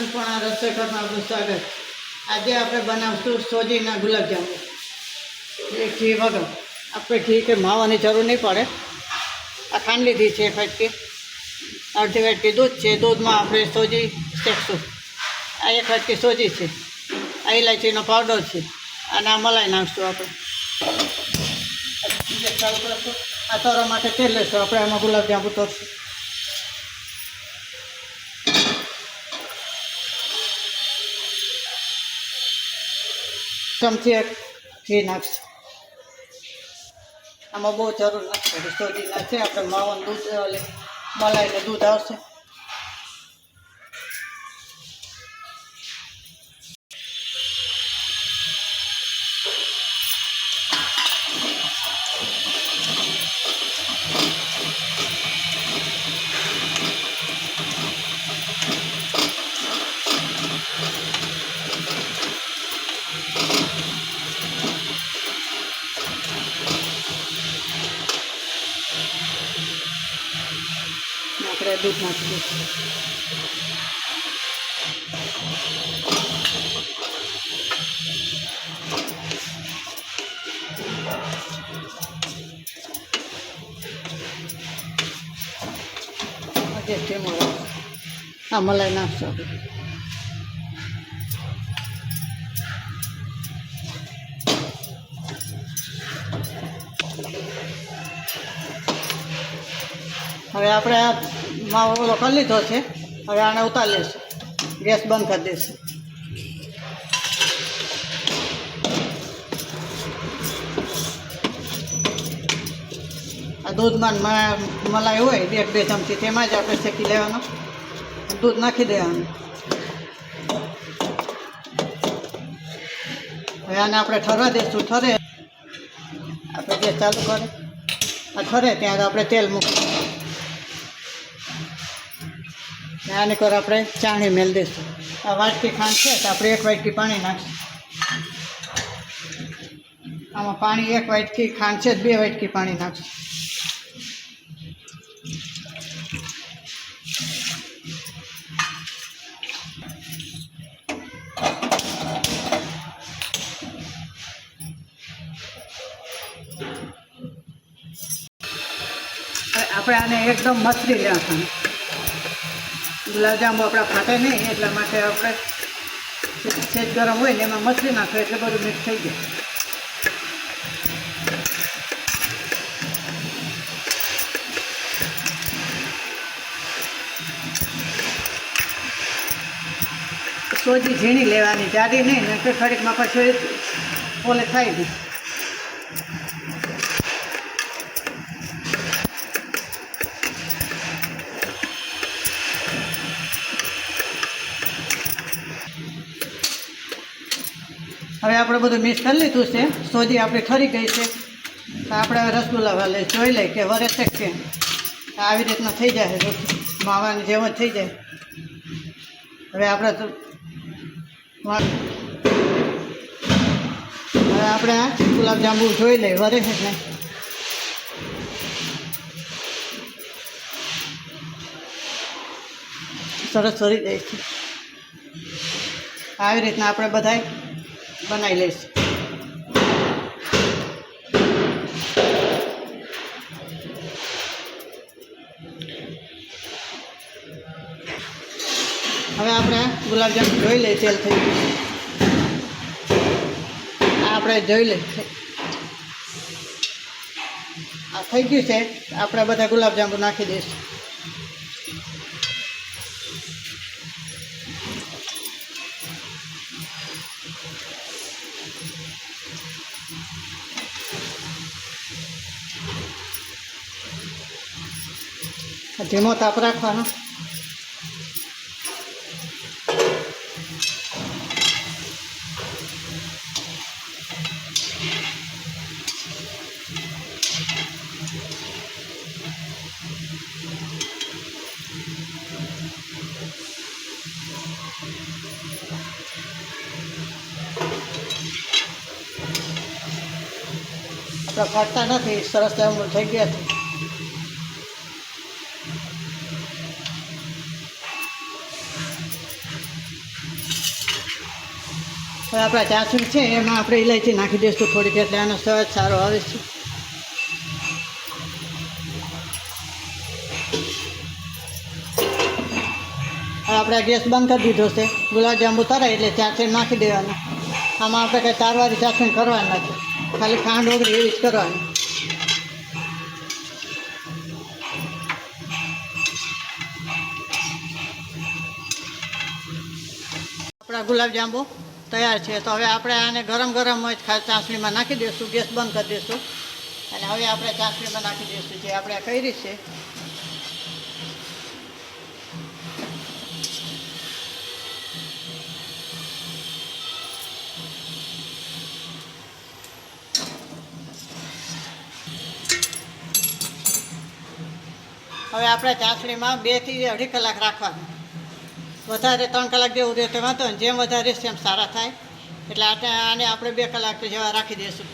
નાનપણા રસોઈ ઘરમાં આપણું સ્વાગત. આજે આપણે બનાવશું સોજીના ગુલાબજાંબુ. એ ઘી વગર. આપણે ઘી કે માવાની જરૂર નહીં પડે. આ ખાંડ લીધી છે ફટકી, અડધી વાટકી દૂધ છે. દૂધમાં આપણે સોજી શેકશું. આ એક વાટકી સોજી છે. આ ઇલાયચીનો પાવડર છે અને આ મલાઈ નાખશું આપણે. ચાલુ કરશું. આ તળવા માટે તેલ લેશું આપણે. આમાં ગુલાબજાંબુ તળશું. ચમચી એક ઘી નાખશું. આમાં બહુ જરૂર નથી પડે. સોજી નાખશે આપણે. માવાનું દૂધ મલાઈને દૂધ આવશે. આપણે દૂધ નાખી દઈશું. આ મલાઈ નાખશું આપણે. હવે આપણે આ માવો ઓલો કરી લીધો છે. હવે આને ઉતારી લઈશું. ગેસ બંધ કરી દઈશું. આ દૂધમાં મલાઈ હોય 1-2 ચમચી, તેમાં જ આપણે શેકી લેવાનું. દૂધ નાખી દેવાનું. હવે આને આપણે ઠરવા દઈશું. ઠરે આપણે ગેસ ચાલુ કરે. આ ઠરે ત્યાં આપણે તેલ મૂકીશું. આને કર આપણે ચાણી મેળ દઈશું. આ વાટકી ખાંડ છે તો આપણે 1 વાટકી પાણી નાખીશું. આમાં પાણી 1 વાટકી, ખાંડ છે 2 વાટકી પાણી નાખીશું. આપણે આને એકદમ મસળી લેવાનું. ગુલાબજાંબુ આપણા ફાટે નહીં એટલા માટે આપણે સેજ ગરમ હોય ને એમાં મસળી નાખો એટલે બધું મિક્સ થઈ જાય. સોજી ઝીણી લેવાની, જાડી નહીં ને ઘડીકમાં પછી ઓલે થાય નહીં. હવે આપણે બધું મિક્સ કરી લીધું છે. સોજી આપણી ઠરી ગઈ છે. તો આપણે હવે રસગુલ્લા વાલે જોઈ લઈએ કે વરે છે કે આવી રીતના થઈ જાય. માવાની જેમ જ થઈ જાય. હવે આપણે આ ગુલાબજાંબુ જોઈ લઈએ વરે છે ને. સરસ ફરી જાય છે. આવી રીતના આપણે બધાય બનાવી લઈશું. હવે આપણે ગુલાબજાંબુ જોઈ લઈએ. તેલ થઈ ગયું. આ આપણે જોઈ લઈએ. આ થઈ ગયું છે. આપણે બધા ગુલાબજાંબુ નાખી દઈશું. ધીમો તાપ રાખવાનો. આપણે ફાટતા નથી. સરસ થઈ ગયા છે. હવે આપણા ચાસણી છે એમાં આપણે ઇલાયચી નાખી દઈશું થોડીક, એટલે આનો સ્વાદ સારો આવે છે. હવે આપણે ગેસ બંધ કરી દીધો છે. ગુલાબજાંબુ તરાય એટલે ચાસણી નાખી દેવાના. આમાં આપણે કંઈ તારવાળી ચાસણી કરવાની નથી, ખાલી ખાંડ ઓગળી એવી જ કરવાની. આપણા ગુલાબજાંબુ તૈયાર છે. તો હવે આપણે આને ગરમ ગરમ જ ચાસણીમાં નાખી દઈશું. ગેસ બંધ કરી દઈશું અને હવે આપણે ચાસણીમાં નાખી દઈશું જે આપણે કરી છે. હવે આપણે ચાસણીમાં 2 થી 2.5 કલાક રાખવાનું. વધારે 3 કલાક જેવું રહે તો વાંધો ને, જેમ વધારે તેમ સારા થાય. એટલે આને આપણે 2 કલાક જેવા રાખી દઈશું.